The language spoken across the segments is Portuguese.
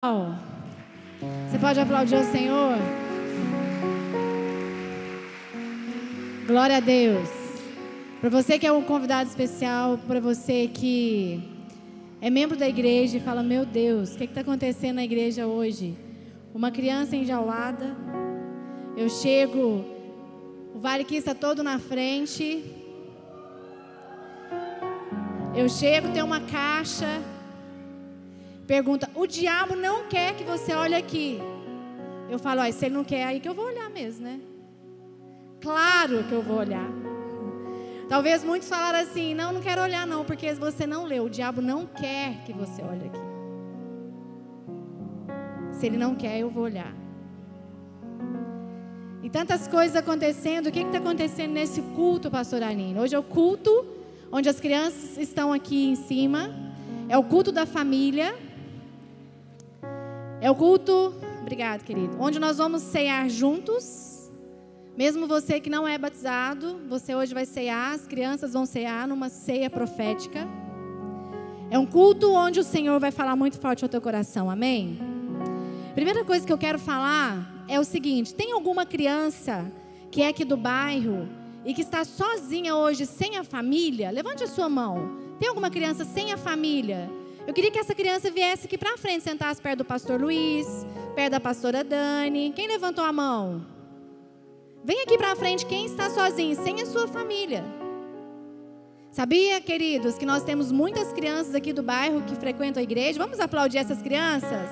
Você pode aplaudir o Senhor? Glória a Deus. Para você que é um convidado especial, para você que é membro da igreja e fala, meu Deus, o que está acontecendo na igreja hoje? Uma criança enjaulada. Eu chego, o Vale Kids está todo na frente. Eu chego, tem uma caixa. Pergunta, o diabo não quer que você olhe aqui. Eu falo, se ele não quer, aí que eu vou olhar mesmo, né? Claro que eu vou olhar. Talvez muitos falaram assim, não quero olhar não, porque você não leu. O diabo não quer que você olhe aqui. Se ele não quer, eu vou olhar. E tantas coisas acontecendo. O que está acontecendo nesse culto, pastor Aline? Hoje é o culto onde as crianças estão aqui em cima. É o culto da família. É o culto, obrigado querido, onde nós vamos ceiar juntos. Mesmo você que não é batizado, você hoje vai ceiar, as crianças vão ceiar numa ceia profética. É um culto onde o Senhor vai falar muito forte ao teu coração, amém? Primeira coisa que eu quero falar é o seguinte, tem alguma criança que é aqui do bairro e que está sozinha hoje, sem a família? Levante a sua mão. Tem alguma criança sem a família? Eu queria que essa criança viesse aqui para frente, sentasse perto do pastor Luiz, perto da pastora Dani. Quem levantou a mão? Vem aqui para frente quem está sozinho, sem a sua família. Sabia, queridos, que nós temos muitas crianças aqui do bairro que frequentam a igreja? Vamos aplaudir essas crianças?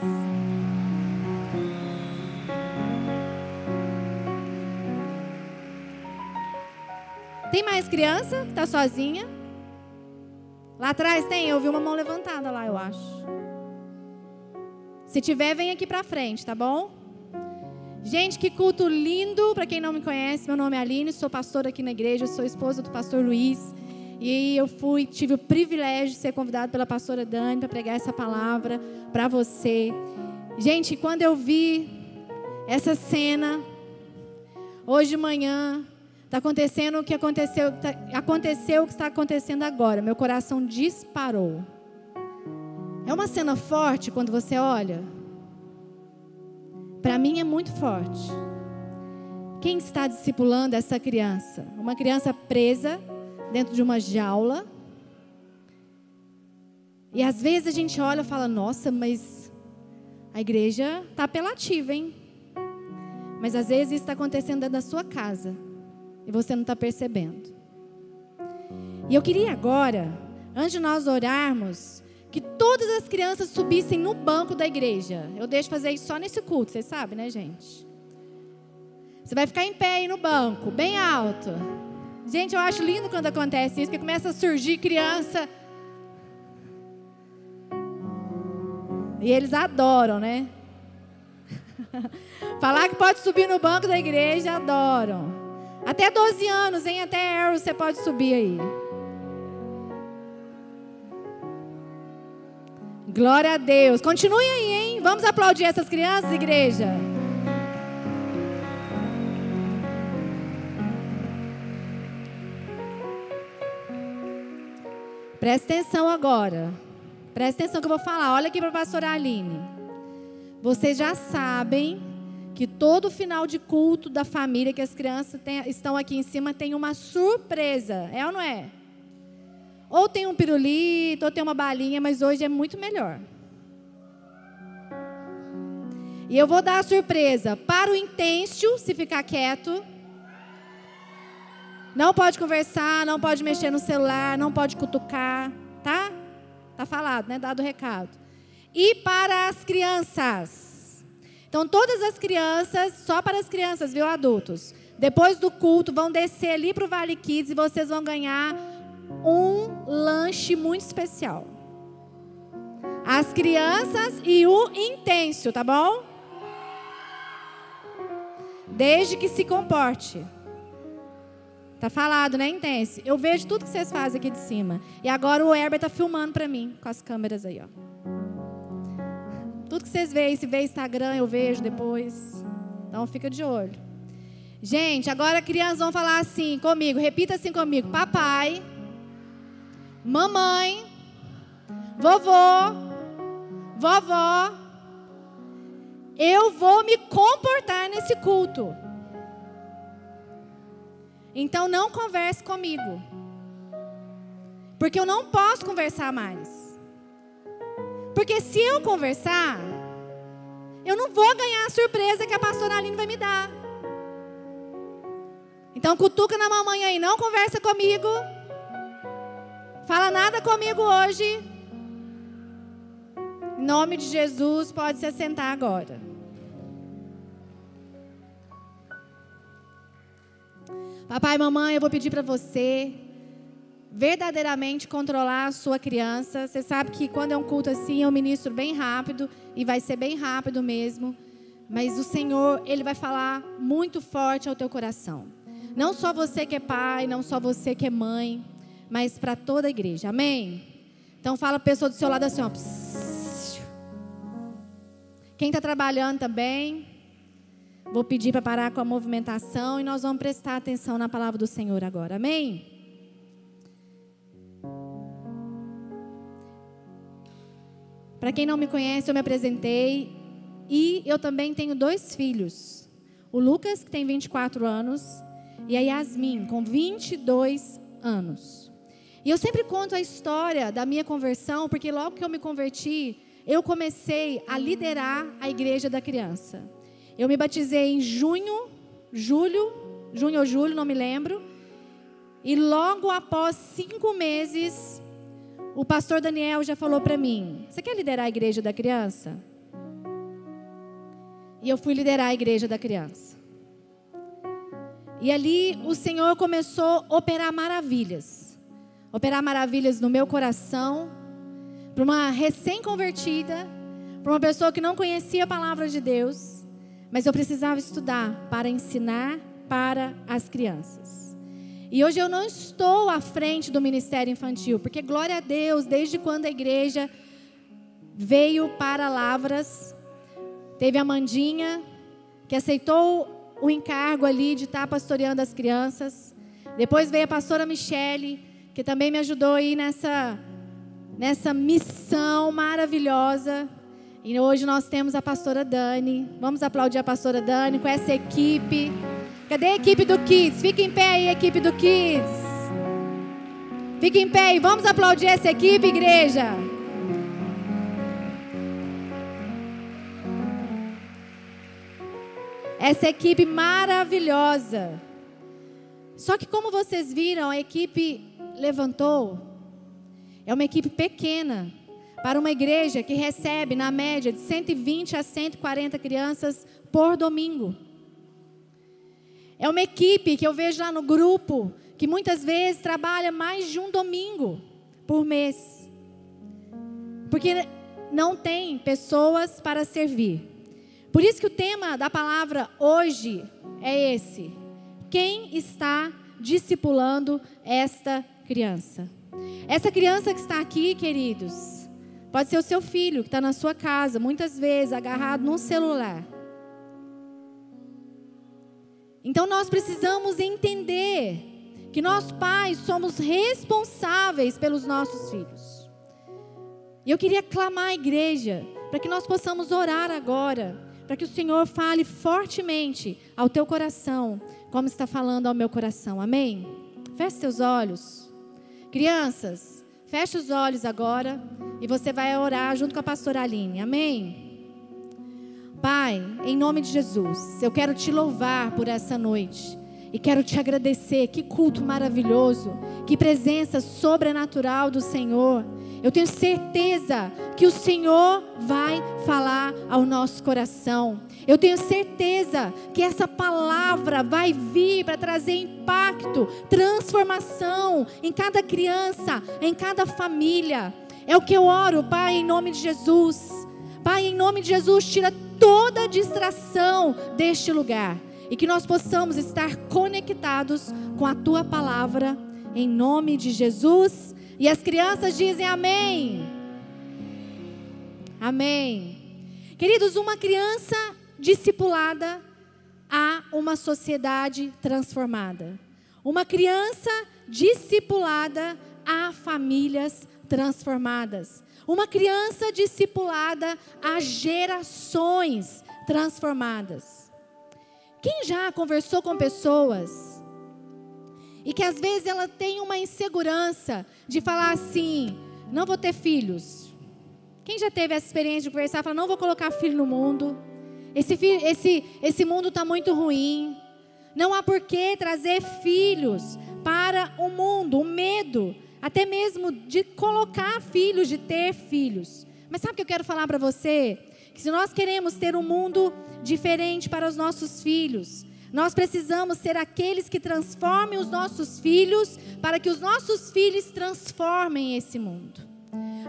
Tem mais criança que está sozinha? Lá atrás tem? Eu vi uma mão levantada lá, eu acho. Se tiver, vem aqui pra frente, tá bom? Gente, que culto lindo. Para quem não me conhece, meu nome é Aline, sou pastora aqui na igreja, sou esposa do pastor Luiz. E eu tive o privilégio de ser convidada pela pastora Dani para pregar essa palavra para você. Gente, quando eu vi essa cena, hoje de manhã, está acontecendo o que aconteceu, aconteceu o que está acontecendo agora. Meu coração disparou. É uma cena forte quando você olha. Para mim é muito forte. Quem está discipulando essa criança? Uma criança presa dentro de uma jaula. E às vezes a gente olha e fala, nossa, mas a igreja está apelativa, hein? Mas às vezes isso está acontecendo dentro da sua casa. E você não está percebendo. E eu queria agora, antes de nós orarmos, que todas as crianças subissem no banco da igreja. Eu deixo fazer isso só nesse culto, vocês sabem, né, gente? Você vai ficar em pé aí no banco, bem alto. Gente, eu acho lindo quando acontece isso, porque começa a surgir criança. E eles adoram, né? Falar que pode subir no banco da igreja, adoram. Até 12 anos, hein? Até Arrow você pode subir aí. Glória a Deus. Continue aí, hein? Vamos aplaudir essas crianças, igreja. Presta atenção agora. Presta atenção que eu vou falar. Olha aqui para a pastora Aline. Vocês já sabem que todo final de culto da família, que as crianças estão aqui em cima, tem uma surpresa. É ou não é? Ou tem um pirulito, ou tem uma balinha, mas hoje é muito melhor. E eu vou dar a surpresa para o Intêncio, se ficar quieto. Não pode conversar, não pode mexer no celular, não pode cutucar, tá? Tá falado, né? Dado o recado. E para as crianças. Então, todas as crianças, só para as crianças, viu, adultos? Depois do culto, vão descer ali para o Vale Kids e vocês vão ganhar um lanche muito especial. As crianças e o Intêncio, tá bom? Desde que se comporte. Tá falado, né, Intêncio? Eu vejo tudo que vocês fazem aqui de cima. E agora o Herbert tá filmando para mim, com as câmeras aí, ó. Tudo que vocês veem, se vê Instagram, eu vejo depois. Então, fica de olho. Gente, agora crianças vão falar assim comigo. Repita assim comigo. Papai, mamãe, vovô, vovó, eu vou me comportar nesse culto. Então não converse comigo, porque eu não posso conversar mais. Porque se eu conversar, eu não vou ganhar a surpresa que a pastora Aline vai me dar. Então cutuca na mamãe aí, não conversa comigo. Fala nada comigo hoje. Em nome de Jesus, pode se assentar agora. Papai e mamãe, eu vou pedir para você verdadeiramente controlar a sua criança. Você sabe que quando é um culto assim, eu ministro bem rápido, e vai ser bem rápido mesmo. Mas o Senhor, Ele vai falar muito forte ao teu coração. Não só você que é pai, não só você que é mãe, mas para toda a igreja, amém? Então fala a pessoa do seu lado assim, ó. Quem está trabalhando também, vou pedir para parar com a movimentação e nós vamos prestar atenção na palavra do Senhor agora, amém? Para quem não me conhece, eu me apresentei e eu também tenho 2 filhos. O Lucas, que tem 24 anos, e a Yasmin, com 22 anos. E eu sempre conto a história da minha conversão, porque logo que eu me converti, eu comecei a liderar a igreja da criança. Eu me batizei em junho ou julho, não me lembro. E logo após 5 meses, o pastor Daniel já falou para mim, você quer liderar a igreja da criança? E eu fui liderar a igreja da criança. E ali o Senhor começou a operar maravilhas. Operar maravilhas no meu coração, para uma recém-convertida, para uma pessoa que não conhecia a palavra de Deus, mas eu precisava estudar para ensinar para as crianças. E hoje eu não estou à frente do ministério infantil, porque glória a Deus, desde quando a igreja veio para Lavras, teve a Mandinha, que aceitou o encargo ali de estar pastoreando as crianças. Depois veio a pastora Michele, que também me ajudou aí nessa missão maravilhosa. E hoje nós temos a pastora Dani. Vamos aplaudir a pastora Dani com essa equipe. Cadê a equipe do Kids? Fica em pé aí, equipe do Kids. Fica em pé e vamos aplaudir essa equipe, igreja. Essa equipe maravilhosa. Só que como vocês viram, a equipe levantou. É uma equipe pequena para uma igreja que recebe na média de 120 a 140 crianças por domingo. É uma equipe que eu vejo lá no grupo, que muitas vezes trabalha mais de um domingo por mês. Porque não tem pessoas para servir. Por isso que o tema da palavra hoje é esse. Quem está discipulando esta criança? Essa criança que está aqui, queridos, pode ser o seu filho que está na sua casa, muitas vezes agarrado num celular. Então nós precisamos entender que nós pais somos responsáveis pelos nossos filhos. E eu queria clamar à igreja para que nós possamos orar agora, para que o Senhor fale fortemente ao teu coração, como está falando ao meu coração, amém? Feche seus olhos. Crianças, feche os olhos agora e você vai orar junto com a pastora Aline, amém? Pai, em nome de Jesus, eu quero te louvar por essa noite e quero te agradecer. Que culto maravilhoso, que presença sobrenatural do Senhor. Eu tenho certeza que o Senhor vai falar ao nosso coração. Eu tenho certeza que essa palavra vai vir para trazer impacto, transformação em cada criança, em cada família. É o que eu oro, Pai, em nome de Jesus. Pai, em nome de Jesus, tira toda distração deste lugar e que nós possamos estar conectados com a Tua palavra, em nome de Jesus. E as crianças dizem amém. Amém. Queridos, uma criança discipulada, há uma sociedade transformada. Uma criança discipulada, há famílias transformadas. Uma criança discipulada, há gerações transformadas. Quem já conversou com pessoas e que às vezes ela tem uma insegurança de falar assim, não vou ter filhos? Quem já teve essa experiência de conversar e falar, não vou colocar filho no mundo, esse mundo está muito ruim, não há por que trazer filhos para o mundo, o medo, até mesmo de colocar filhos, de ter filhos. Mas sabe o que eu quero falar para você? Que se nós queremos ter um mundo diferente para os nossos filhos, nós precisamos ser aqueles que transformem os nossos filhos, para que os nossos filhos transformem esse mundo.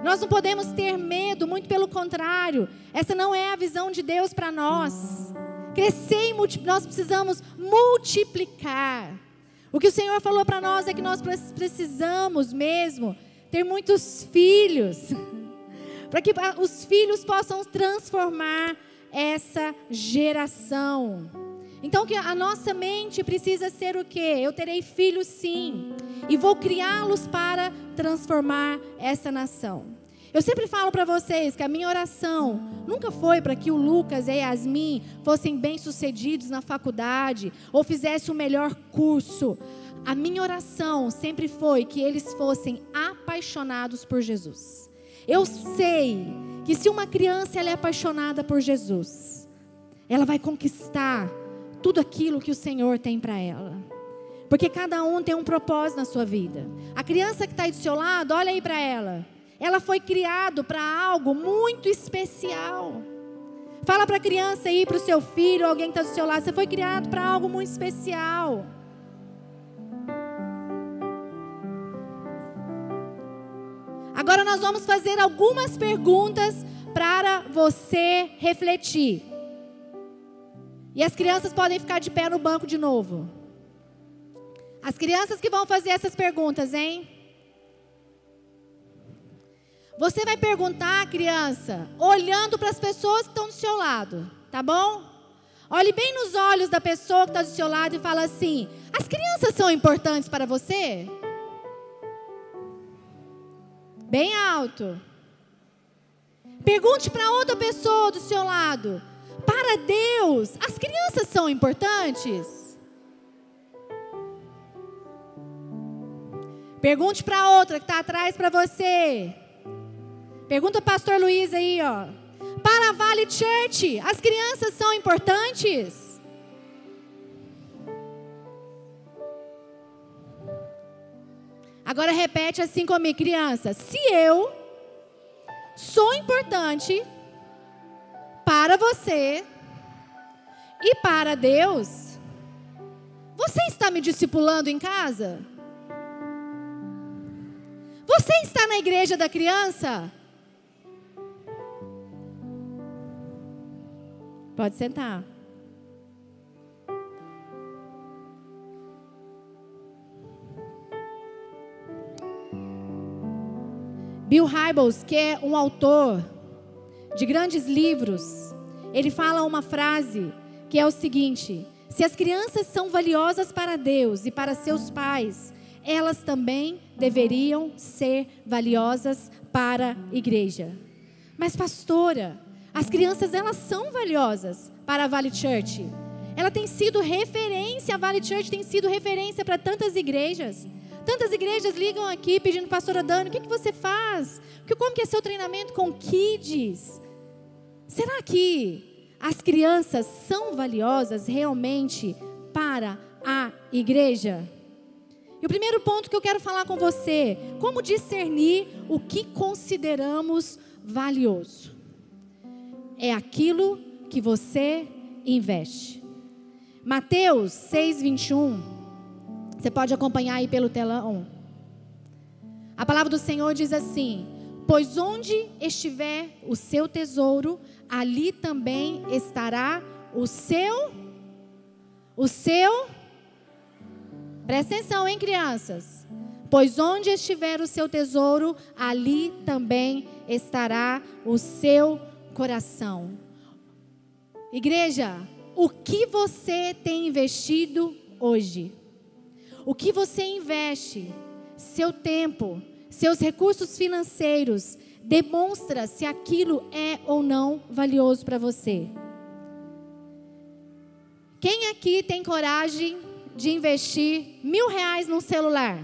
Nós não podemos ter medo, muito pelo contrário, essa não é a visão de Deus para nós. Crescer e multiplicar, nós precisamos multiplicar. O que o Senhor falou para nós é que nós precisamos mesmo ter muitos filhos, para que os filhos possam transformar essa geração. Então que a nossa mente precisa ser o quê? Eu terei filhos sim, e vou criá-los para transformar essa nação. Eu sempre falo para vocês que a minha oração nunca foi para que o Lucas e a Yasmin fossem bem-sucedidos na faculdade ou fizessem o melhor curso. A minha oração sempre foi que eles fossem apaixonados por Jesus. Eu sei que se uma criança ela é apaixonada por Jesus, ela vai conquistar tudo aquilo que o Senhor tem para ela. Porque cada um tem um propósito na sua vida. A criança que está aí do seu lado, olha aí para ela. Ela foi criada para algo muito especial. Fala para a criança aí, para o seu filho, alguém que está do seu lado. Você foi criado para algo muito especial. Agora nós vamos fazer algumas perguntas para você refletir. E as crianças podem ficar de pé no banco de novo. As crianças que vão fazer essas perguntas, hein? Você vai perguntar, criança, olhando para as pessoas que estão do seu lado, tá bom? Olhe bem nos olhos da pessoa que está do seu lado e fala assim, as crianças são importantes para você? Bem alto. Pergunte para outra pessoa do seu lado, para Deus, as crianças são importantes? Pergunte para outra que está atrás para você. Pergunta o pastor Luiz aí, ó. Para a Valley Church, as crianças são importantes? Agora repete assim comigo, criança. Se eu sou importante para você e para Deus, você está me discipulando em casa? Você está na igreja da criança? Pode sentar. Bill Hybels, que é um autor de grandes livros, ele fala uma frase que é o seguinte: se as crianças são valiosas para Deus e para seus pais, elas também deveriam ser valiosas para a igreja. Mas pastora, as crianças elas são valiosas para a Valley Church. Ela tem sido referência, a Valley Church tem sido referência para tantas igrejas. Tantas igrejas ligam aqui pedindo, pastora Dani, o que você faz? Como que é seu treinamento com kids? Será que as crianças são valiosas realmente para a igreja? E o primeiro ponto que eu quero falar com você, como discernir o que consideramos valioso? É aquilo que você investe. Mateus 6:21, você pode acompanhar aí pelo telão. A palavra do Senhor diz assim: pois onde estiver o seu tesouro, ali também estará o seu. Presta atenção, hein, crianças? Pois onde estiver o seu tesouro, ali também estará o seu coração. Igreja, o que você tem investido hoje? O que você investe? Seu tempo, seus recursos financeiros, demonstra se aquilo é ou não valioso para você. Quem aqui tem coragem de investir R$1.000 num celular?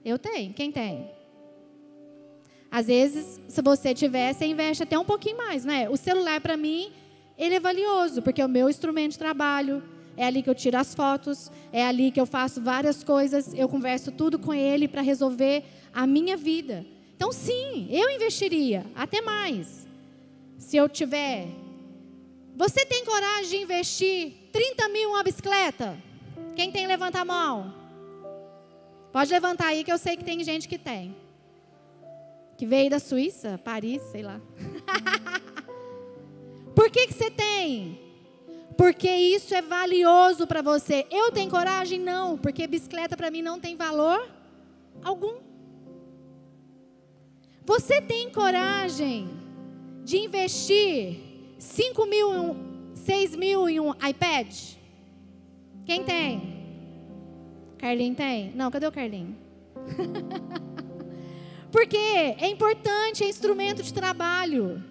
Eu tenho. Quem tem? Às vezes, se você tiver, você investe até um pouquinho mais, não é? O celular, para mim, ele é valioso, porque é o meu instrumento de trabalho. É ali que eu tiro as fotos, é ali que eu faço várias coisas, eu converso tudo com ele para resolver a minha vida. Então, sim, eu investiria, até mais. Se eu tiver... Você tem coragem de investir 30 mil em uma bicicleta? Quem tem, levanta a mão. Pode levantar aí, que eu sei que tem gente que tem. Que veio da Suíça, Paris, sei lá. Por que você tem? Porque isso é valioso para você. Eu tenho coragem? Não, porque bicicleta para mim não tem valor algum. Você tem coragem de investir 5 mil, 6 mil em um iPad? Quem tem? Carlinho tem? Não, cadê o Carlinho? Porque é importante, é instrumento de trabalho.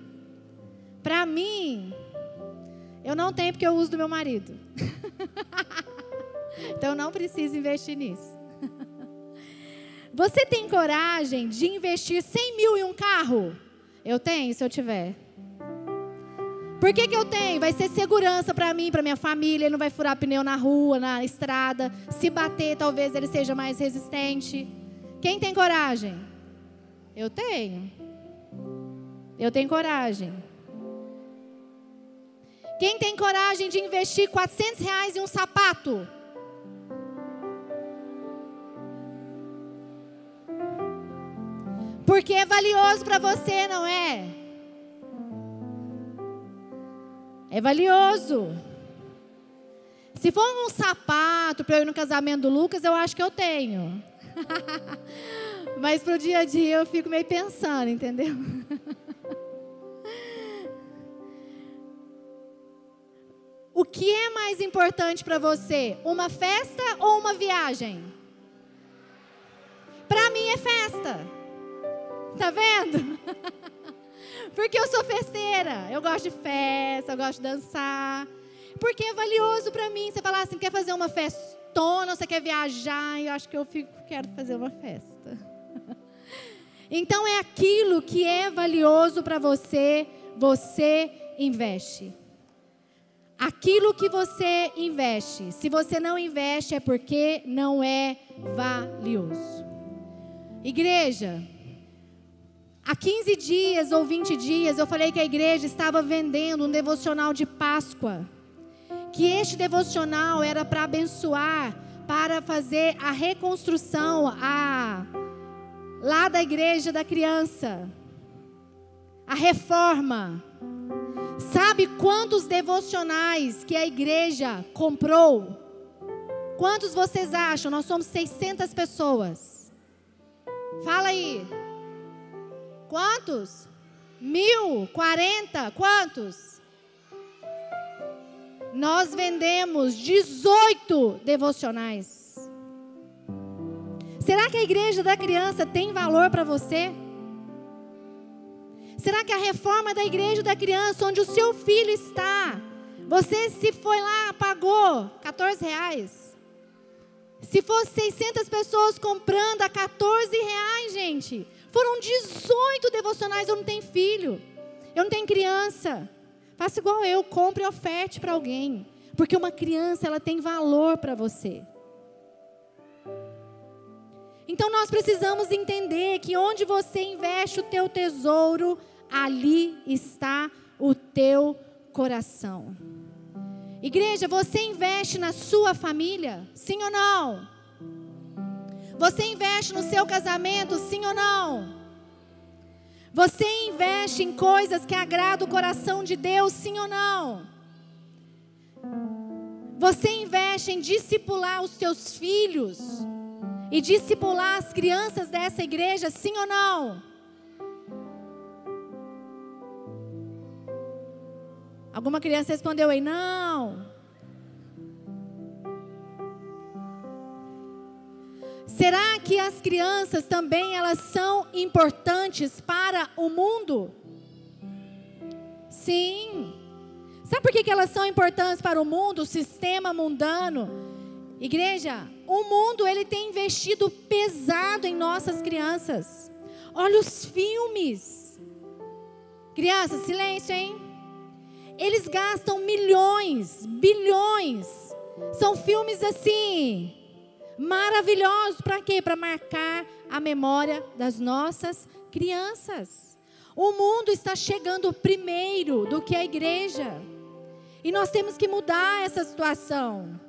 Para mim, eu não tenho porque eu uso do meu marido. Então eu não preciso investir nisso. Você tem coragem de investir 100 mil em um carro? Eu tenho, se eu tiver. Por que eu tenho? Vai ser segurança para mim, para minha família. Ele não vai furar pneu na rua, na estrada. Se bater, talvez ele seja mais resistente. Quem tem coragem? Eu tenho. Eu tenho coragem. Quem tem coragem de investir R$400 em um sapato? Porque é valioso para você, não é? É valioso. Se for um sapato para eu ir no casamento do Lucas, eu acho que eu tenho. Mas pro dia a dia eu fico meio pensando, entendeu? O que é mais importante para você? Uma festa ou uma viagem? Para mim é festa. Tá vendo? Porque eu sou festeira. Eu gosto de festa, eu gosto de dançar. Porque é valioso para mim. Você fala assim, quer fazer uma festona, você quer viajar? Eu acho que quero fazer uma festa. Então é aquilo que é valioso para você, você investe. Aquilo que você investe. Se você não investe é porque não é valioso. Igreja, há 15 dias ou 20 dias eu falei que a igreja estava vendendo um devocional de Páscoa. Que este devocional era para abençoar, para fazer a reconstrução lá da igreja da criança. A reforma. Sabe quantos devocionais que a igreja comprou? Quantos vocês acham? Nós somos 600 pessoas. Fala aí. Quantos? 1.000? 40? Quantos? Nós vendemos 18 devocionais. Será que a igreja da criança tem valor para você? Será que a reforma da igreja da criança, onde o seu filho está, você se foi lá, pagou R$14? Se fosse 600 pessoas comprando a R$14, gente, foram 18 devocionais. Eu não tenho filho, eu não tenho criança. Faça igual eu, compre e oferte para alguém. Porque uma criança, ela tem valor para você. Então nós precisamos entender que onde você investe o teu tesouro, ali está o teu coração. Igreja, você investe na sua família? Sim ou não? Você investe no seu casamento? Sim ou não? Você investe em coisas que agradam o coração de Deus? Sim ou não? Você investe em discipular os seus filhos e discipular as crianças dessa igreja? Sim ou não? Alguma criança respondeu aí, não. Será que as crianças também elas são importantes para o mundo? Sim. Sabe por que elas são importantes para o mundo, o sistema mundano? Igreja, o mundo ele tem investido pesado em nossas crianças. Olha os filmes. Crianças, silêncio, hein? Eles gastam milhões, bilhões. São filmes assim, maravilhosos. Para quê? Para marcar a memória das nossas crianças. O mundo está chegando primeiro do que a igreja. E nós temos que mudar essa situação.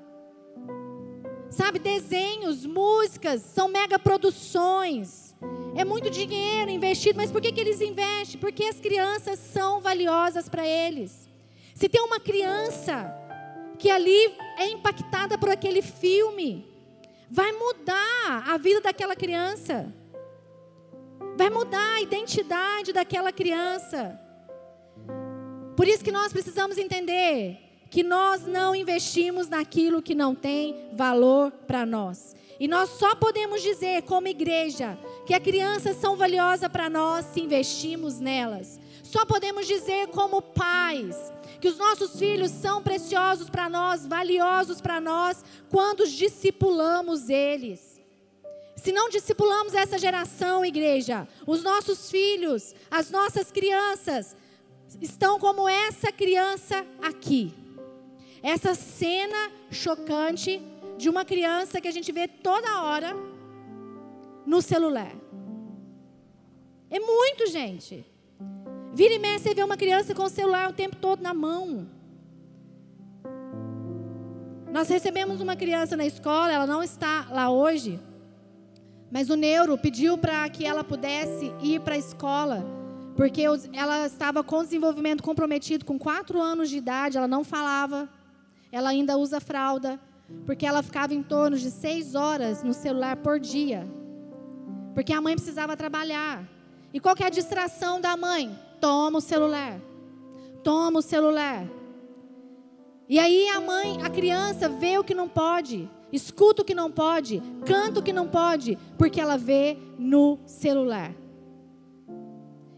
Sabe, desenhos, músicas, são mega produções. É muito dinheiro investido, mas por que eles investem? Porque as crianças são valiosas para eles. Se tem uma criança que ali é impactada por aquele filme, vai mudar a vida daquela criança. Vai mudar a identidade daquela criança. Por isso que nós precisamos entender que nós não investimos naquilo que não tem valor para nós. E nós só podemos dizer como igreja que as crianças são valiosas para nós se investimos nelas. Só podemos dizer como pais que os nossos filhos são preciosos para nós, valiosos para nós, quando os discipulamos eles. Se não discipulamos essa geração, igreja, os nossos filhos, as nossas crianças, estão como essa criança aqui. Essa cena chocante de uma criança que a gente vê toda hora no celular. É muito, gente. Vira e mexe, você vê uma criança com o celular o tempo todo na mão. Nós recebemos uma criança na escola, ela não está lá hoje, mas o neuro pediu para que ela pudesse ir para a escola, porque ela estava com desenvolvimento comprometido, com 4 anos de idade, ela não falava, ela ainda usa fralda, porque ela ficava em torno de 6 horas no celular por dia, porque a mãe precisava trabalhar. E qual que é a distração da mãe? Toma o celular, toma o celular. E aí a criança vê o que não pode, escuta o que não pode, canta o que não pode, porque ela vê no celular.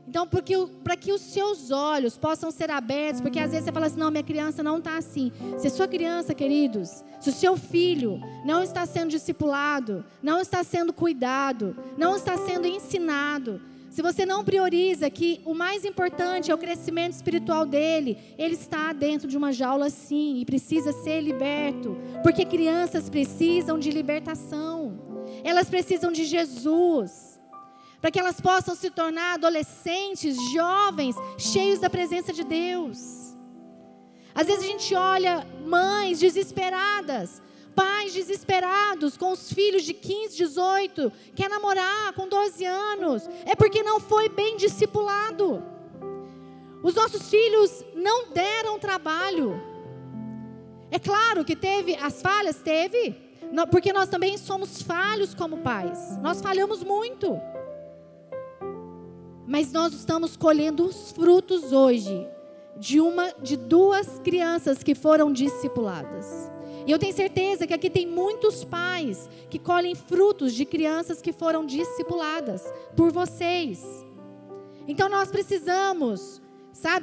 Então, para que os seus olhos possam ser abertos, porque às vezes você fala assim, não, minha criança não está assim. Se a sua criança, queridos, se o seu filho não está sendo discipulado, não está sendo cuidado, não está sendo ensinado, se você não prioriza que o mais importante é o crescimento espiritual dele, ele está dentro de uma jaula sim, e precisa ser liberto, porque crianças precisam de libertação, elas precisam de Jesus, para que elas possam se tornar adolescentes, jovens, cheios da presença de Deus. Às vezes a gente olha mães desesperadas, pais desesperados com os filhos de 15, 18, quer namorar com 12 anos, é porque não foi bem discipulado. Os nossos filhos não deram trabalho. É claro que teve as falhas, porque nós também somos falhos como pais, nós falhamos muito. Mas nós estamos colhendo os frutos hoje de 2 crianças que foram discipuladas. E eu tenho certeza que aqui tem muitos pais que colhem frutos de crianças que foram discipuladas por vocês. Então nós precisamos,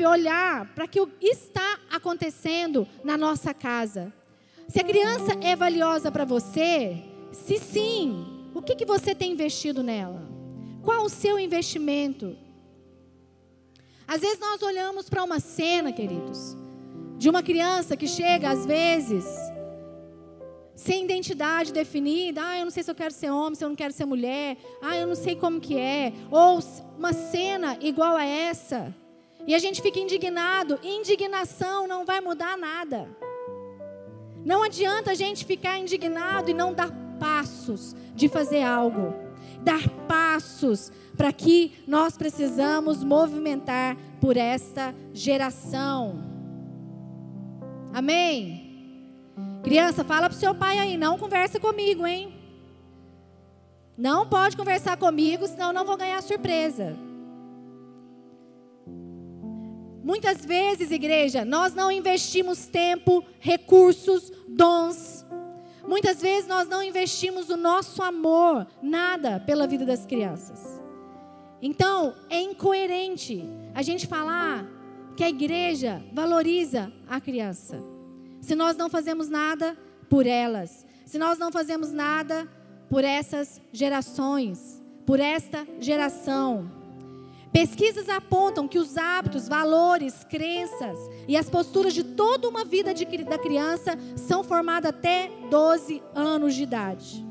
olhar para o que está acontecendo na nossa casa. Se a criança é valiosa para você, se sim, o que você tem investido nela? Qual o seu investimento? Às vezes nós olhamos para uma cena, queridos, de uma criança que chega às vezes sem identidade definida. Eu não sei se eu quero ser homem, se eu não quero ser mulher. Eu não sei como que é. Ou uma cena igual a essa. E a gente fica indignado. Indignação não vai mudar nada. Não adianta a gente ficar indignado e não dar passos de fazer algo. Dar passos para que nós precisamos movimentar por esta geração. Amém? Criança, fala para o seu pai aí, não conversa comigo, hein? Não pode conversar comigo, senão eu não vou ganhar surpresa. Muitas vezes, igreja, nós não investimos tempo, recursos, dons. Muitas vezes nós não investimos o nosso amor, nada, pela vida das crianças. Então, é incoerente a gente falar que a igreja valoriza a criança. Se nós não fazemos nada por elas, se nós não fazemos nada por essas gerações, por esta geração. Pesquisas apontam que os hábitos, valores, crenças e as posturas de toda uma vida da criança são formadas até 12 anos de idade.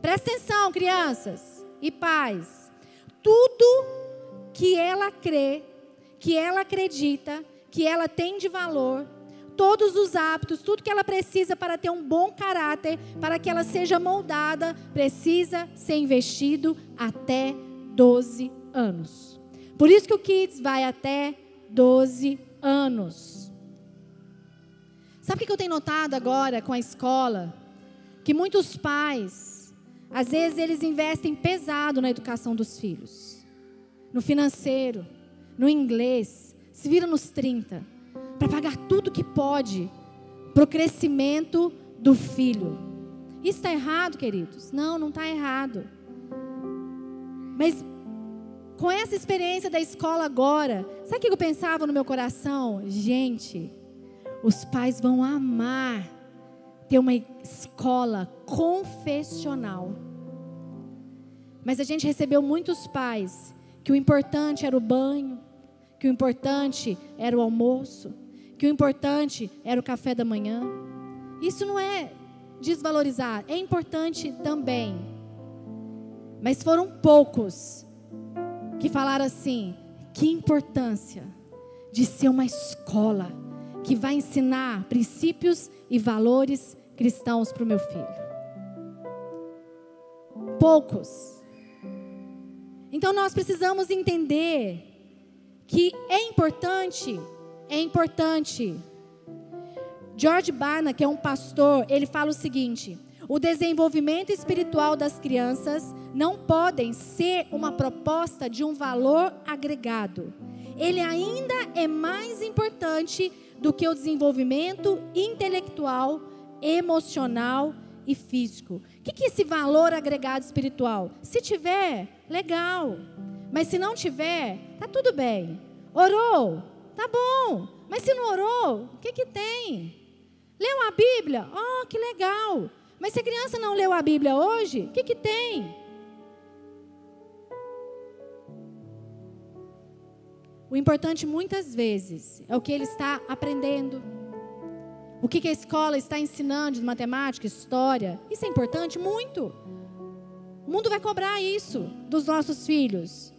Presta atenção, crianças e pais. Tudo que ela crê, que ela acredita, que ela tem de valor, todos os hábitos, tudo que ela precisa para ter um bom caráter, para que ela seja moldada, precisa ser investido até 12 anos. Por isso que o Kids vai até 12 anos. Sabe o que eu tenho notado agora com a escola? Que muitos pais, às vezes eles investem pesado na educação dos filhos. No financeiro, no inglês, se viram nos 30, para pagar tudo que pode para o crescimento do filho. Isso está errado, queridos? Não, não está errado. Mas com essa experiência da escola agora, sabe o que eu pensava no meu coração? Gente, os pais vão amar ter uma escola confessional. Mas a gente recebeu muitos pais que o importante era o banho, que o importante era o almoço, que o importante era o café da manhã. Isso não é desvalorizar, é importante também. Mas foram poucos que falaram assim: que importância de ser uma escola que vai ensinar princípios e valores cristãos para o meu filho. Poucos. Então nós precisamos entender que é importante. George Barna, que é um pastor, ele fala o seguinte: o desenvolvimento espiritual das crianças não podem ser uma proposta de um valor agregado. Ele ainda é mais importante do que o desenvolvimento intelectual, emocional e físico. O que é esse valor agregado espiritual? Se tiver, legal. Mas se não tiver, tá tudo bem. Orou? Tá bom. Mas se não orou, o que tem? Leu a Bíblia? Oh, que legal. Mas se a criança não leu a Bíblia hoje, o que tem? O importante muitas vezes é o que ele está aprendendo. O que a escola está ensinando de matemática, história. Isso é importante? Muito. O mundo vai cobrar isso dos nossos filhos.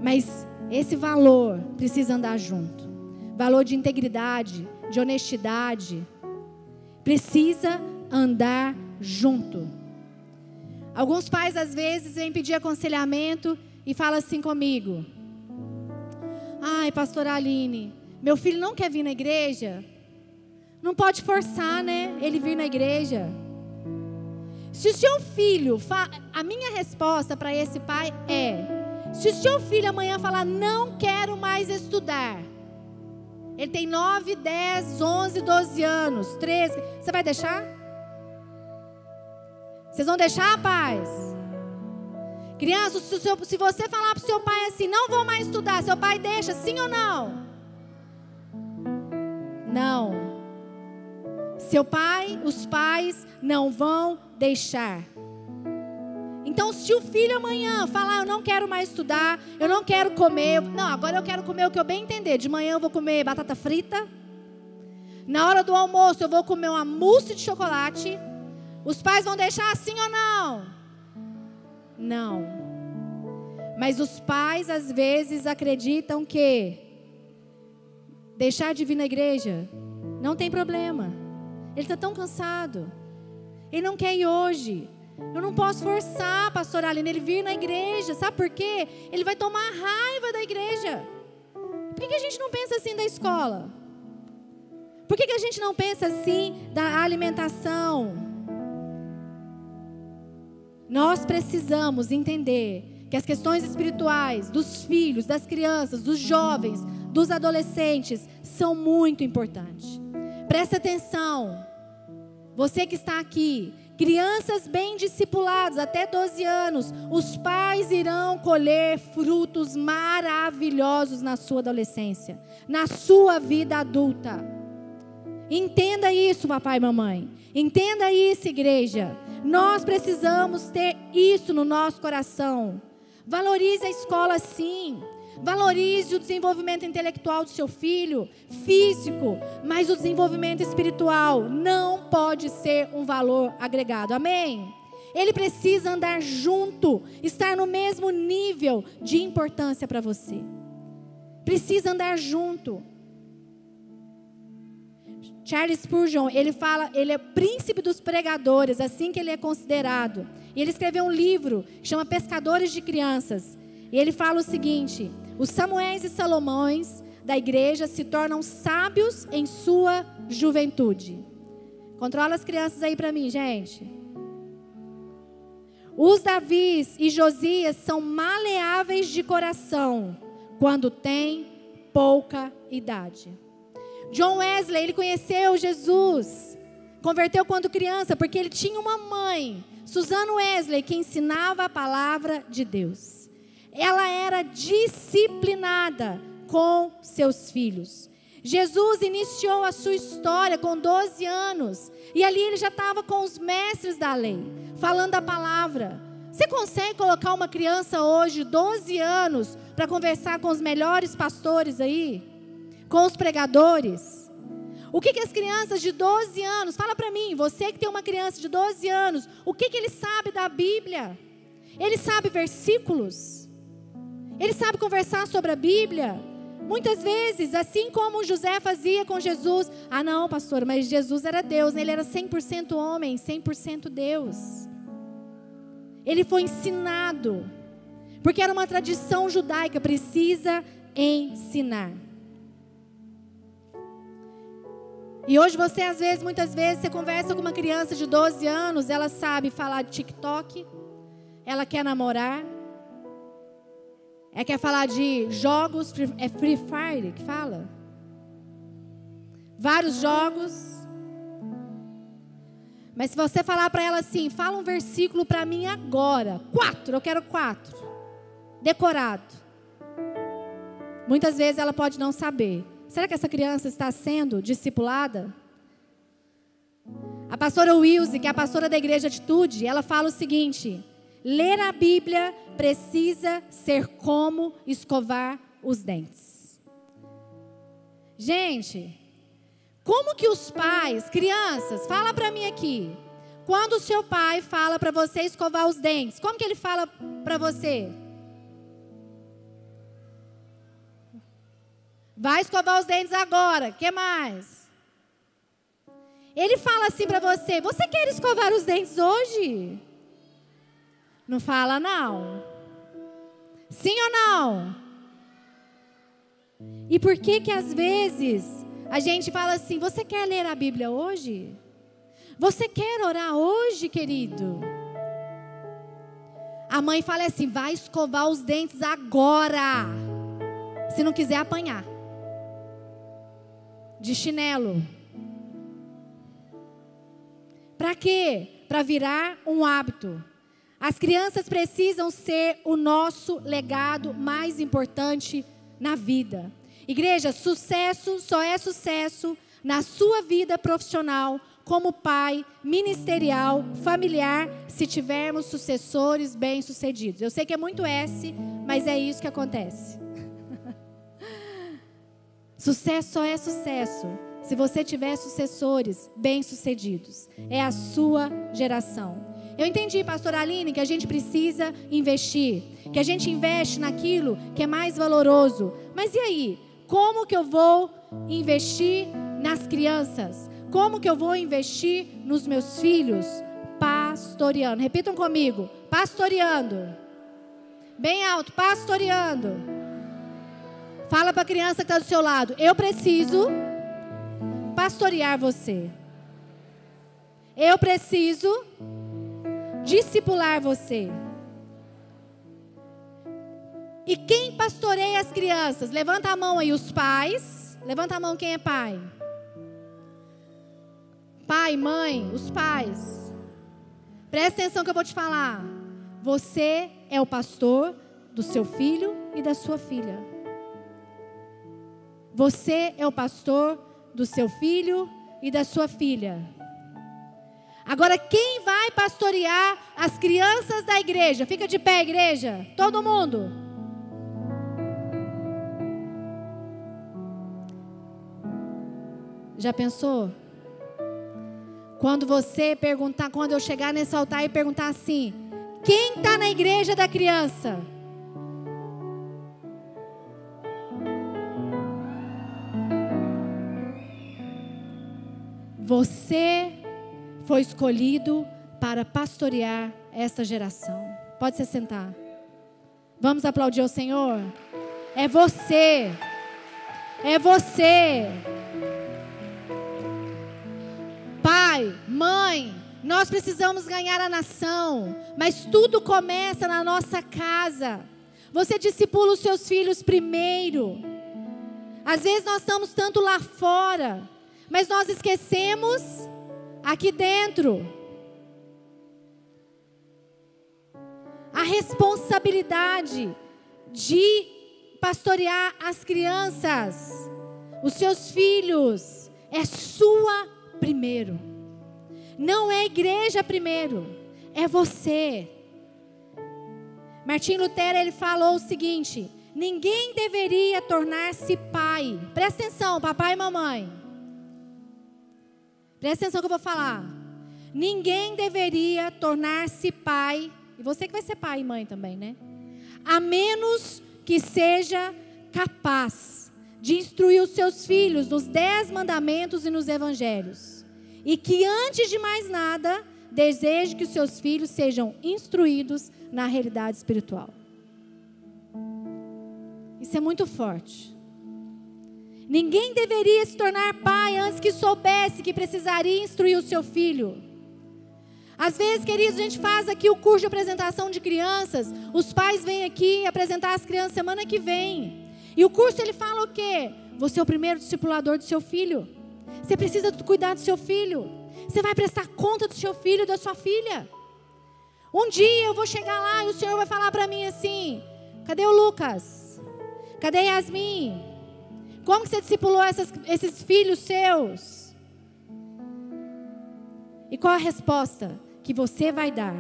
Mas esse valor precisa andar junto. Valor de integridade, de honestidade. Precisa andar junto. Alguns pais às vezes vêm pedir aconselhamento e falam assim comigo: ai, pastora Aline, meu filho não quer vir na igreja. Não pode forçar, né, ele vir na igreja. Se o seu filho, a minha resposta para esse pai é: se o seu filho amanhã falar não quero mais estudar, ele tem 9, 10, 11, 12 anos, 13, você vai deixar? Vocês vão deixar, pais? Criança, se você falar para o seu pai assim, não vou mais estudar, seu pai deixa, sim ou não? Não. Seu pai, os pais não vão deixar. Então, se o filho amanhã falar, eu não quero mais estudar, eu não quero comer, não, agora eu quero comer o que eu bem entender. De manhã eu vou comer batata frita. Na hora do almoço eu vou comer uma mousse de chocolate. Os pais vão deixar assim ou não? Não. Mas os pais às vezes acreditam que deixar de vir na igreja não tem problema. Ele está tão cansado. Ele não quer ir hoje. Eu não posso forçar, pastora Aline, ele vir na igreja. Sabe por quê? Ele vai tomar raiva da igreja. Por que a gente não pensa assim da escola? Por que a gente não pensa assim da alimentação? Nós precisamos entender que as questões espirituais dos filhos, das crianças, dos jovens, dos adolescentes são muito importantes. Presta atenção. Você que está aqui, Crianças bem discipuladas, até 12 anos, os pais irão colher frutos maravilhosos na sua adolescência, na sua vida adulta. Entenda isso, papai e mamãe. Entenda isso, igreja. Nós precisamos ter isso no nosso coração. Valorize a escola, sim. Valorize o desenvolvimento intelectual do seu filho, físico, mas o desenvolvimento espiritual não pode ser um valor agregado. Amém? Ele precisa andar junto, estar no mesmo nível de importância para você. Precisa andar junto. Charles Spurgeon, ele fala, ele é príncipe dos pregadores, assim que ele é considerado. E ele escreveu um livro que chama Pescadores de Crianças. E ele fala o seguinte: os Samuéis e Salomões da igreja se tornam sábios em sua juventude. Controla as crianças aí para mim, gente. Os Davis e Josias são maleáveis de coração quando têm pouca idade. John Wesley, ele conheceu Jesus, converteu quando criança, porque ele tinha uma mãe, Susan Wesley, que ensinava a palavra de Deus. Ela era disciplinada com seus filhos. Jesus iniciou a sua história com 12 anos, e ali ele já estava com os mestres da lei, falando a palavra. Você consegue colocar uma criança hoje, 12 anos, para conversar com os melhores pastores aí? Com os pregadores? O que as crianças de 12 anos, fala para mim, você que tem uma criança de 12 anos, o que ele sabe da Bíblia? Ele sabe versículos? Ele sabe conversar sobre a Bíblia? Muitas vezes, assim como José fazia com Jesus. Ah não, pastor, mas Jesus era Deus, ele era 100% homem, 100% Deus. Ele foi ensinado, porque era uma tradição judaica, precisa ensinar. E hoje você, às vezes, muitas vezes, você conversa com uma criança de 12 anos, ela sabe falar de TikTok, ela quer namorar, ela quer falar de jogos, é Free Fire que fala? Vários jogos. Mas se você falar para ela assim, fala um versículo para mim agora, 4, eu quero 4, decorado. Muitas vezes ela pode não saber. Será que essa criança está sendo discipulada? A pastora Wilson, que é a pastora da Igreja Atitude, ela fala o seguinte: ler a Bíblia precisa ser como escovar os dentes. Gente, como que os pais, crianças, fala para mim aqui, quando o seu pai fala para você escovar os dentes, como que ele fala para você? Vai escovar os dentes agora, o que mais? Ele fala assim para você: você quer escovar os dentes hoje? Não fala não. Sim ou não? E por que às vezes a gente fala assim: você quer ler a Bíblia hoje? Você quer orar hoje, querido? A mãe fala assim: vai escovar os dentes agora, se não quiser apanhar de chinelo. Para quê? Para virar um hábito. As crianças precisam ser o nosso legado mais importante na vida. Igreja, sucesso só é sucesso na sua vida profissional, como pai, ministerial, familiar, se tivermos sucessores bem-sucedidos. Eu sei que é muito S, mas é isso que acontece. Sucesso só é sucesso se você tiver sucessores bem-sucedidos. É a sua geração. Eu entendi, pastora Aline, que a gente precisa investir, que a gente investe naquilo que é mais valoroso. Mas e aí? Como que eu vou investir nas crianças? Como que eu vou investir nos meus filhos? Pastoreando. Repitam comigo. Pastoreando. Bem alto. Pastoreando. Fala para a criança que está do seu lado: eu preciso pastorear você. Eu preciso discipular você. E quem pastoreia as crianças? Levanta a mão aí, os pais. Levanta a mão quem é pai. Pai, mãe, os pais. Presta atenção que eu vou te falar. Você é o pastor do seu filho e da sua filha. Você é o pastor do seu filho e da sua filha. Agora, quem vai pastorear as crianças da igreja? Fica de pé, igreja. Todo mundo. Já pensou? Quando você perguntar, quando eu chegar nesse altar e perguntar assim: quem está na igreja da criança? Você foi escolhido para pastorear essa geração. Pode se sentar. Vamos aplaudir o Senhor? É você. É você. Pai, mãe, nós precisamos ganhar a nação, mas tudo começa na nossa casa. Você discipula os seus filhos primeiro. Às vezes nós estamos tanto lá fora, mas nós esquecemos aqui dentro. A responsabilidade de pastorear as crianças, os seus filhos, é sua primeiro. Não é a igreja primeiro, é você. Martim Lutero, ele falou o seguinte: ninguém deveria tornar-se pai. Presta atenção, papai e mamãe. Presta atenção que eu vou falar. Ninguém deveria tornar-se pai, e você que vai ser pai e mãe também, né? A menos que seja capaz de instruir os seus filhos nos 10 mandamentos e nos evangelhos. E que antes de mais nada, deseje que os seus filhos sejam instruídos na realidade espiritual. Isso é muito forte. Ninguém deveria se tornar pai antes que soubesse que precisaria instruir o seu filho. Às vezes, queridos, a gente faz aqui o curso de apresentação de crianças. Os pais vêm aqui apresentar as crianças semana que vem. E o curso, ele fala o quê? Você é o primeiro discipulador do seu filho. Você precisa cuidar do seu filho. Você vai prestar conta do seu filho e da sua filha. Um dia eu vou chegar lá e o Senhor vai falar para mim assim: cadê o Lucas? Cadê a Yasmin? Como que você discipulou esses filhos seus? E qual a resposta que você vai dar?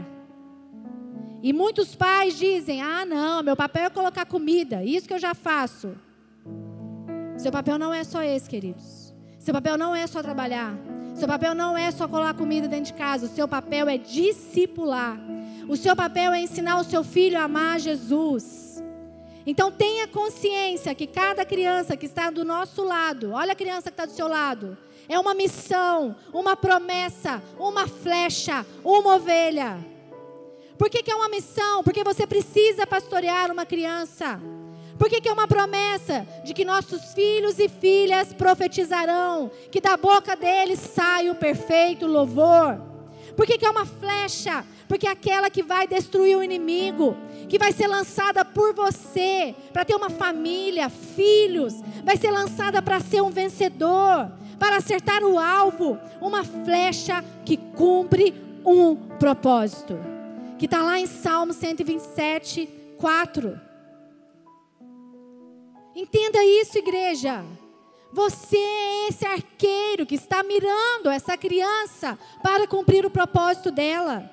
E muitos pais dizem: ah, não, meu papel é colocar comida, isso que eu já faço. Seu papel não é só esse, queridos. Seu papel não é só trabalhar. Seu papel não é só colocar comida dentro de casa. O seu papel é discipular. O seu papel é ensinar o seu filho a amar Jesus. Então tenha consciência que cada criança que está do nosso lado, olha a criança que está do seu lado, é uma missão, uma promessa, uma flecha, uma ovelha. Por que é uma missão? Porque você precisa pastorear uma criança. Por que é uma promessa? De que nossos filhos e filhas profetizarão, que da boca deles sai o perfeito louvor. Por que é uma flecha? Porque é aquela que vai destruir o inimigo, que vai ser lançada por você, para ter uma família, filhos, vai ser lançada para ser um vencedor, para acertar o alvo, uma flecha que cumpre um propósito, que está lá em Salmo 127, 4. Entenda isso, igreja. Você é esse arqueiro que está mirando essa criança para cumprir o propósito dela.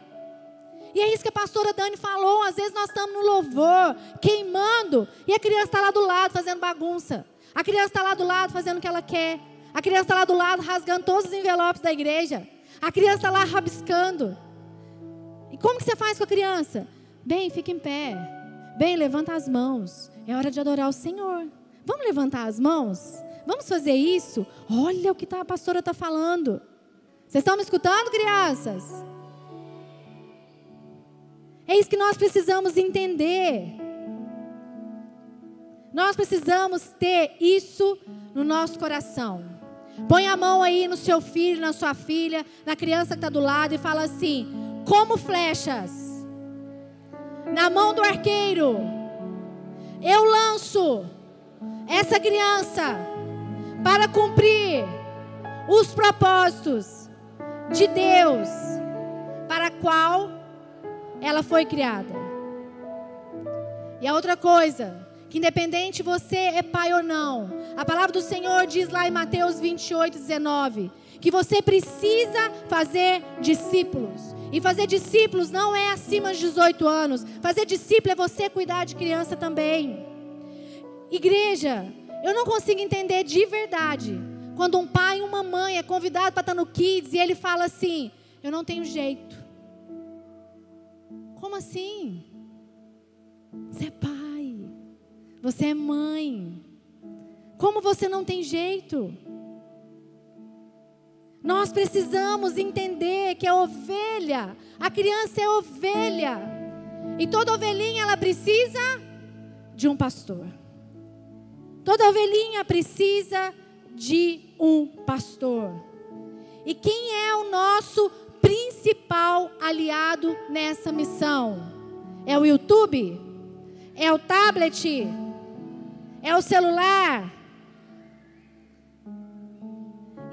E é isso que a pastora Dani falou. Às vezes nós estamos no louvor, queimando, e a criança está lá do lado fazendo bagunça. A criança está lá do lado fazendo o que ela quer. A criança está lá do lado rasgando todos os envelopes da igreja. A criança está lá rabiscando. E como que você faz com a criança? Bem, fica em pé. Bem, levanta as mãos. É hora de adorar o Senhor. Vamos levantar as mãos? Vamos fazer isso? Olha o que a pastora está falando. Vocês estão me escutando, crianças? É isso que nós precisamos entender. Nós precisamos ter isso no nosso coração. Põe a mão aí no seu filho, na sua filha, na criança que está do lado e fala assim: como flechas, na mão do arqueiro, eu lanço essa criança para cumprir os propósitos de Deus, para a qual ela foi criada. E a outra coisa, que independente você é pai ou não, a palavra do Senhor diz lá em Mateus 28:19, que você precisa fazer discípulos. E fazer discípulos não é acima de 18 anos. Fazer discípulo é você cuidar de criança também. Igreja, eu não consigo entender de verdade quando um pai e uma mãe é convidado para estar no Kids e ele fala assim: eu não tenho jeito. Como assim? Você é pai, você é mãe. Como você não tem jeito? Nós precisamos entender que a ovelha, a criança é ovelha. E toda ovelhinha ela precisa de um pastor. Toda ovelhinha precisa de um pastor. E quem é o nosso principal aliado nessa missão? É o YouTube? É o tablet? É o celular?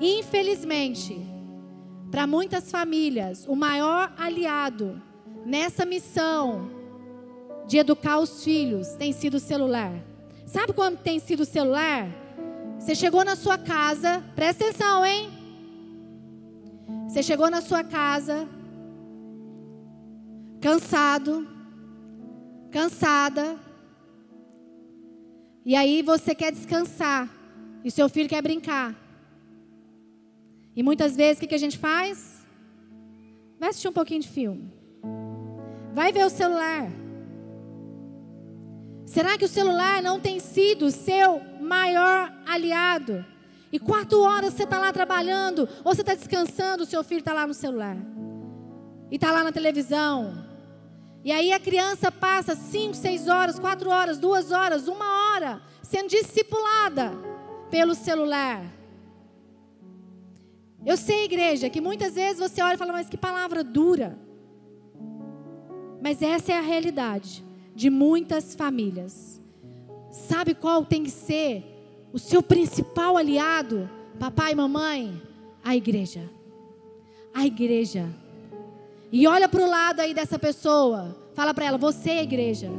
Infelizmente, para muitas famílias, o maior aliado nessa missão de educar os filhos tem sido o celular. Sabe como tem sido o celular? Você chegou na sua casa, presta atenção, hein? Você chegou na sua casa, cansado, cansada, e aí você quer descansar, e seu filho quer brincar. E muitas vezes o que a gente faz? Vai assistir um pouquinho de filme. Vai ver o celular. Será que o celular não tem sido o seu maior aliado? E 4 horas você está lá trabalhando, ou você está descansando, o seu filho está lá no celular. E está lá na televisão. E aí a criança passa 5, 6 horas, 4 horas, 2 horas, 1 hora, sendo discipulada pelo celular. Eu sei, igreja, que muitas vezes você olha e fala: mas que palavra dura. Mas essa é a realidade de muitas famílias. Sabe qual tem que ser o seu principal aliado, papai e mamãe? A igreja. A igreja. E olha para o lado aí dessa pessoa. Fala para ela: você é a igreja.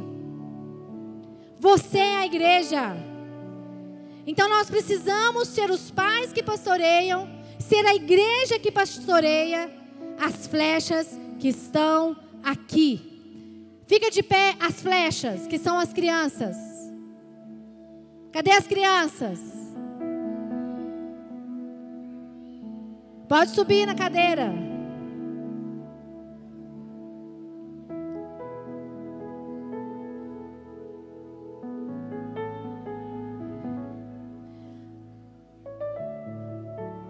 Você é a igreja. Então nós precisamos ser os pais que pastoreiam, ser a igreja que pastoreia as flechas que estão aqui. Fica de pé as flechas, que são as crianças. Cadê as crianças? Pode subir na cadeira.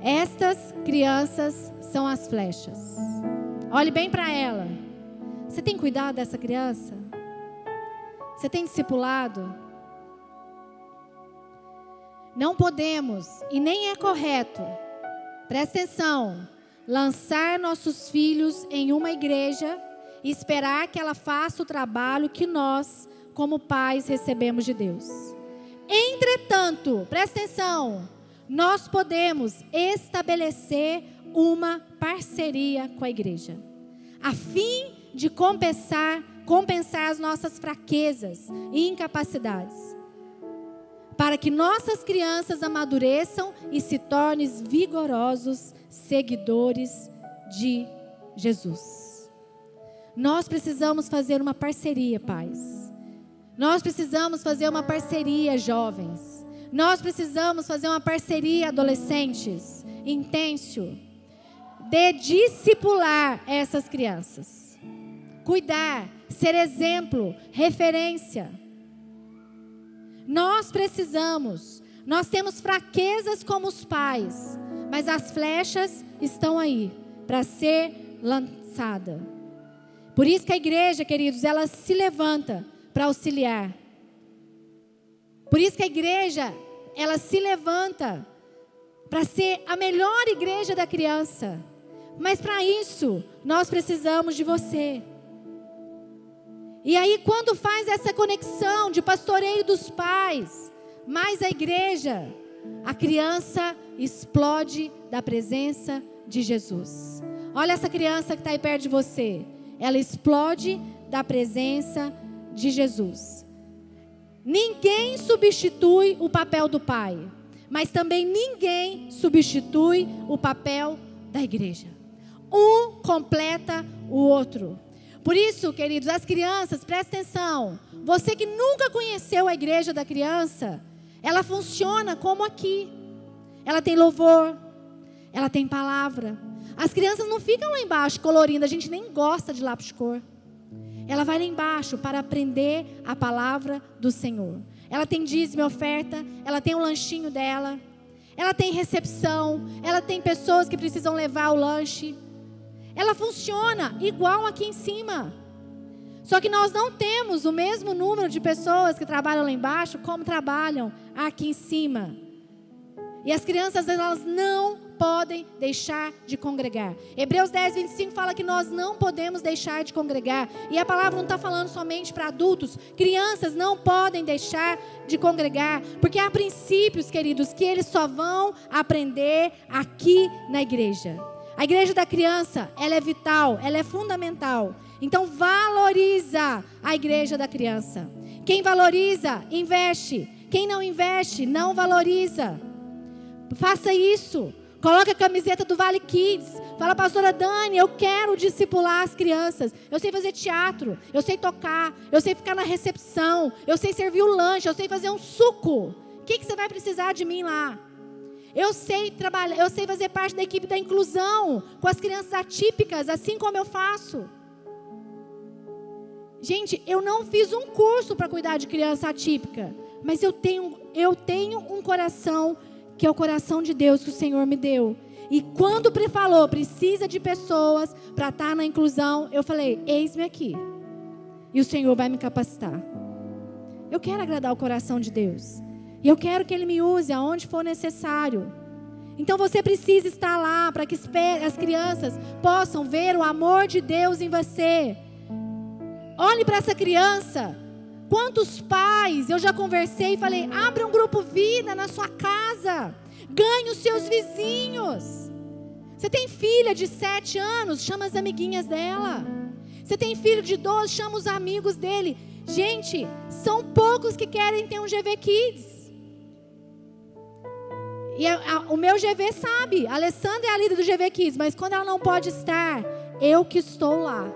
Estas crianças são as flechas. Olhe bem para ela. Você tem cuidado dessa criança? Você tem discipulado? Não podemos, e nem é correto, presta atenção, lançar nossos filhos em uma igreja e esperar que ela faça o trabalho que nós, como pais, recebemos de Deus. Entretanto, presta atenção, nós podemos estabelecer uma parceria com a igreja, a fim de compensar as nossas fraquezas e incapacidades, para que nossas crianças amadureçam e se tornem vigorosos seguidores de Jesus. Nós precisamos fazer uma parceria, pais. Nós precisamos fazer uma parceria, jovens. Nós precisamos fazer uma parceria, adolescentes, intenso, de discipular essas crianças. Cuidar, ser exemplo, referência. Nós temos fraquezas como os pais, mas as flechas estão aí para ser lançada. Por isso que a igreja, queridos, ela se levanta para auxiliar. Por isso que a igreja, ela se levanta para ser a melhor igreja da criança. Mas para isso, nós precisamos de você. E aí, quando faz essa conexão de pastoreio dos pais, mais a igreja, a criança explode da presença de Jesus. Olha essa criança que está aí perto de você. Ela explode da presença de Jesus. Ninguém substitui o papel do pai, mas também ninguém substitui o papel da igreja. Um completa o outro. Por isso, queridos, as crianças, presta atenção. Você que nunca conheceu a igreja da criança, ela funciona como aqui. Ela tem louvor, ela tem palavra. As crianças não ficam lá embaixo colorindo, a gente nem gosta de lápis de cor. Ela vai lá embaixo para aprender a palavra do Senhor. Ela tem dízimo e oferta, ela tem o lanchinho dela, ela tem recepção, ela tem pessoas que precisam levar o lanche. Ela funciona igual aqui em cima. Só que nós não temos o mesmo número de pessoas que trabalham lá embaixo como trabalham aqui em cima. E as crianças, elas não podem deixar de congregar. Hebreus 10, 25 fala que nós não podemos deixar de congregar. E a palavra não está falando somente para adultos. Crianças não podem deixar de congregar. Porque há princípios, queridos, que eles só vão aprender aqui na igreja. A igreja da criança, ela é vital, ela é fundamental. Então valoriza a igreja da criança. Quem valoriza, investe. Quem não investe, não valoriza. Faça isso. Coloque a camiseta do Vale Kids. Fala, pastora Dani, eu quero discipular as crianças. Eu sei fazer teatro, eu sei tocar, eu sei ficar na recepção, eu sei servir o lanche, eu sei fazer um suco. O que você vai precisar de mim lá? Eu sei trabalhar, eu sei fazer parte da equipe da inclusão com as crianças atípicas, assim como eu faço. Gente, eu não fiz um curso para cuidar de criança atípica, mas eu tenho um coração que é o coração de Deus que o Senhor me deu. E quando falou, precisa de pessoas para estar na inclusão, eu falei, eis-me aqui. E o Senhor vai me capacitar. Eu quero agradar o coração de Deus. E eu quero que Ele me use aonde for necessário. Então você precisa estar lá para que as crianças possam ver o amor de Deus em você. Olhe para essa criança. Quantos pais eu já conversei e falei, abra um grupo vida na sua casa. Ganhe os seus vizinhos. Você tem filha de 7 anos, chama as amiguinhas dela. Você tem filho de 12, chama os amigos dele. Gente, são poucos que querem ter um GV Kids. E o meu GV sabe, a Alessandra é a líder do GV Kids, mas quando ela não pode estar, eu que estou lá.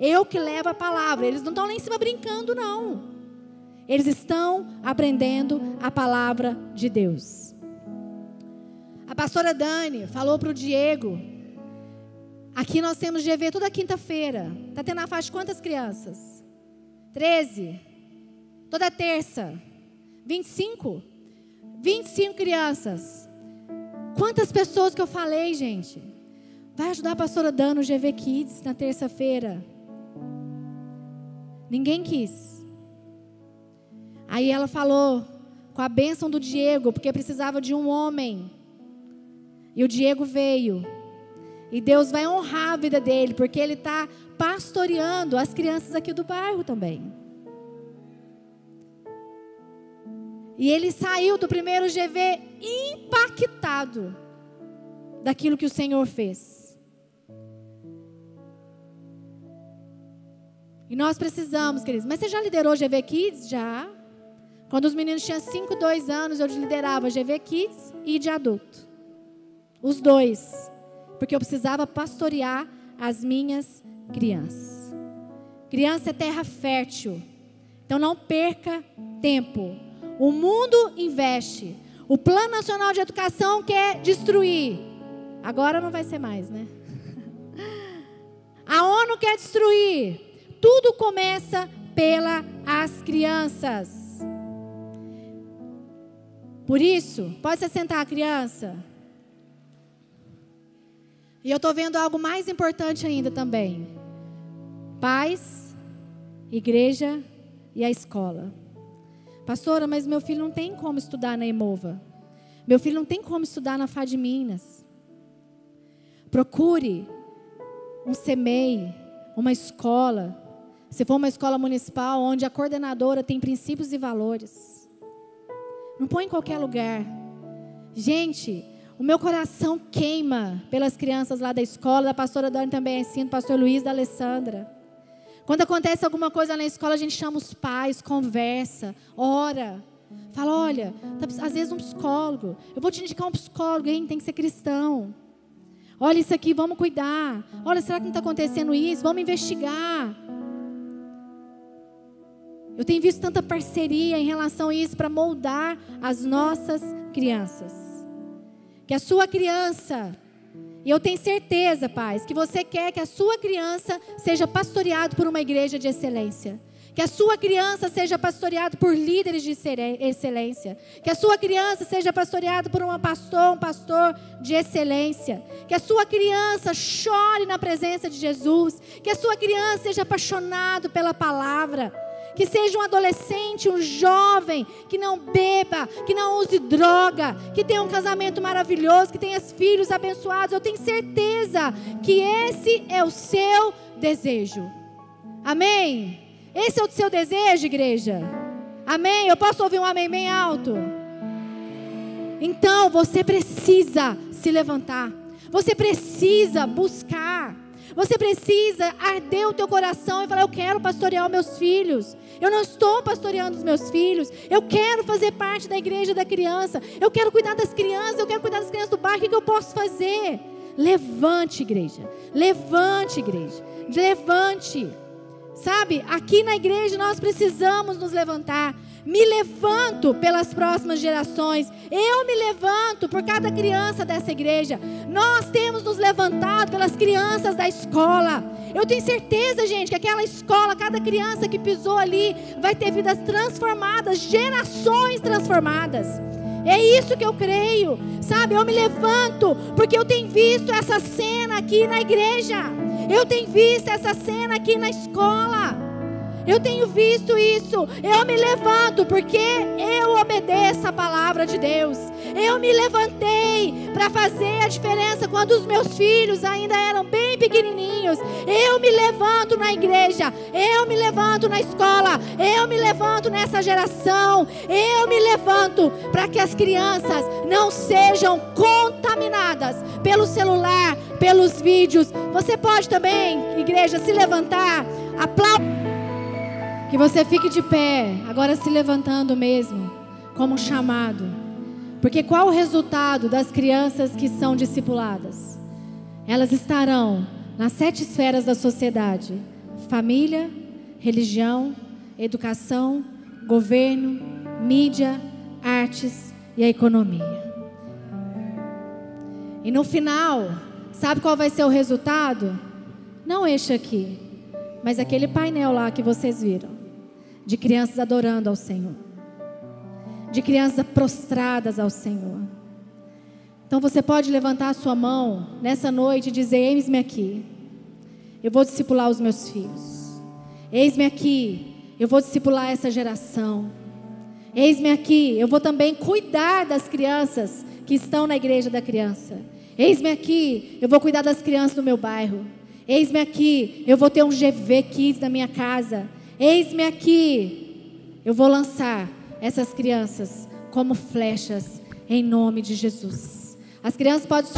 Eu que levo a palavra. Eles não estão lá em cima brincando, não. Eles estão aprendendo a palavra de Deus. A pastora Dani falou para o Diego. Aqui nós temos GV toda quinta-feira. Está tendo a faixa de quantas crianças? 13. Toda terça. 25? 25 crianças. Quantas pessoas que eu falei, gente? Vai ajudar a pastora Dani no GV Kids na terça-feira. Ninguém quis. Aí ela falou com a bênção do Diego, porque precisava de um homem. E o Diego veio. E Deus vai honrar a vida dele, porque ele está pastoreando as crianças aqui do bairro também. E ele saiu do primeiro GV impactado daquilo que o Senhor fez. E nós precisamos, queridos. Mas você já liderou GV Kids? Já. Quando os meninos tinham 5, 2 anos, eu liderava GV Kids e de adulto. Os dois. Porque eu precisava pastorear as minhas crianças. Criança é terra fértil. Então não perca tempo. O mundo investe. O Plano Nacional de Educação quer destruir. Agora não vai ser mais, né? A ONU quer destruir. Tudo começa pelas crianças. Por isso, pode se sentar, criança. E eu estou vendo algo mais importante ainda também. Pais, igreja e a escola. Pastora, mas meu filho não tem como estudar na Emova. Meu filho não tem como estudar na FAD Minas. Procure um CEMEI, uma escola. Se for uma escola municipal, onde a coordenadora tem princípios e valores. Não põe em qualquer lugar. Gente, O meu coração queima pelas crianças lá da escola, da pastora Dani também ensina, do pastor Luiz, da Alessandra. Quando acontece alguma coisa na escola, a gente chama os pais, conversa, ora. Fala, olha, às vezes um psicólogo. Eu vou te indicar um psicólogo, hein? Tem que ser cristão. Olha isso aqui, vamos cuidar. Olha, será que não está acontecendo isso? Vamos investigar. Eu tenho visto tanta parceria em relação a isso para moldar as nossas crianças. Que a sua criança, e eu tenho certeza, pais, que você quer que a sua criança seja pastoreado por uma igreja de excelência. Que a sua criança seja pastoreada por líderes de excelência. Que a sua criança seja pastoreada por um pastor de excelência. Que a sua criança chore na presença de Jesus. Que a sua criança seja apaixonado pela palavra. Que seja um adolescente, um jovem, que não beba, que não use droga, que tenha um casamento maravilhoso, que tenha filhos abençoados. Eu tenho certeza que esse é o seu desejo. Amém? Esse é o seu desejo, igreja? Amém? Eu posso ouvir um amém bem alto? Então, você precisa se levantar. Você precisa buscar. Você precisa arder o teu coração e falar, eu quero pastorear os meus filhos. Eu não estou pastoreando os meus filhos. Eu quero fazer parte da igreja da criança. Eu quero cuidar das crianças. Eu quero cuidar das crianças do bairro. O que eu posso fazer? Levante, igreja. Levante, igreja. Levante. Sabe, aqui na igreja nós precisamos nos levantar. Me levanto pelas próximas gerações. Eu me levanto por cada criança dessa igreja. Nós temos nos levantado pelas crianças da escola. Eu tenho certeza, gente, que aquela escola, cada criança que pisou ali vai ter vidas transformadas, gerações transformadas. É isso que eu creio, sabe? Eu me levanto porque eu tenho visto essa cena aqui na igreja. Eu tenho visto essa cena aqui na escola. Eu tenho visto isso. Eu me levanto porque eu obedeço a palavra de Deus. Eu me levantei para fazer a diferença quando os meus filhos ainda eram bem pequenininhos. Eu me levanto na igreja. Eu me levanto na escola. Eu me levanto nessa geração. Eu me levanto para que as crianças não sejam contaminadas pelo celular, pelos vídeos. Você pode também, igreja, se levantar, aplaudir. Que você fique de pé, agora se levantando mesmo, como um chamado. Porque qual o resultado das crianças que são discipuladas? Elas estarão nas 7 esferas da sociedade: família, religião, educação, governo, mídia, artes e a economia. E no final, sabe qual vai ser o resultado? Não este aqui, mas aquele painel lá que vocês viram. De crianças adorando ao Senhor. De crianças prostradas ao Senhor. Então você pode levantar a sua mão nessa noite e dizer: eis-me aqui. Eu vou discipular os meus filhos. Eis-me aqui. Eu vou discipular essa geração. Eis-me aqui. Eu vou também cuidar das crianças que estão na igreja da criança. Eis-me aqui. Eu vou cuidar das crianças do meu bairro. Eis-me aqui. Eu vou ter um GV Kids na minha casa. Eis-me aqui, eu vou lançar essas crianças como flechas em nome de Jesus. As crianças podem...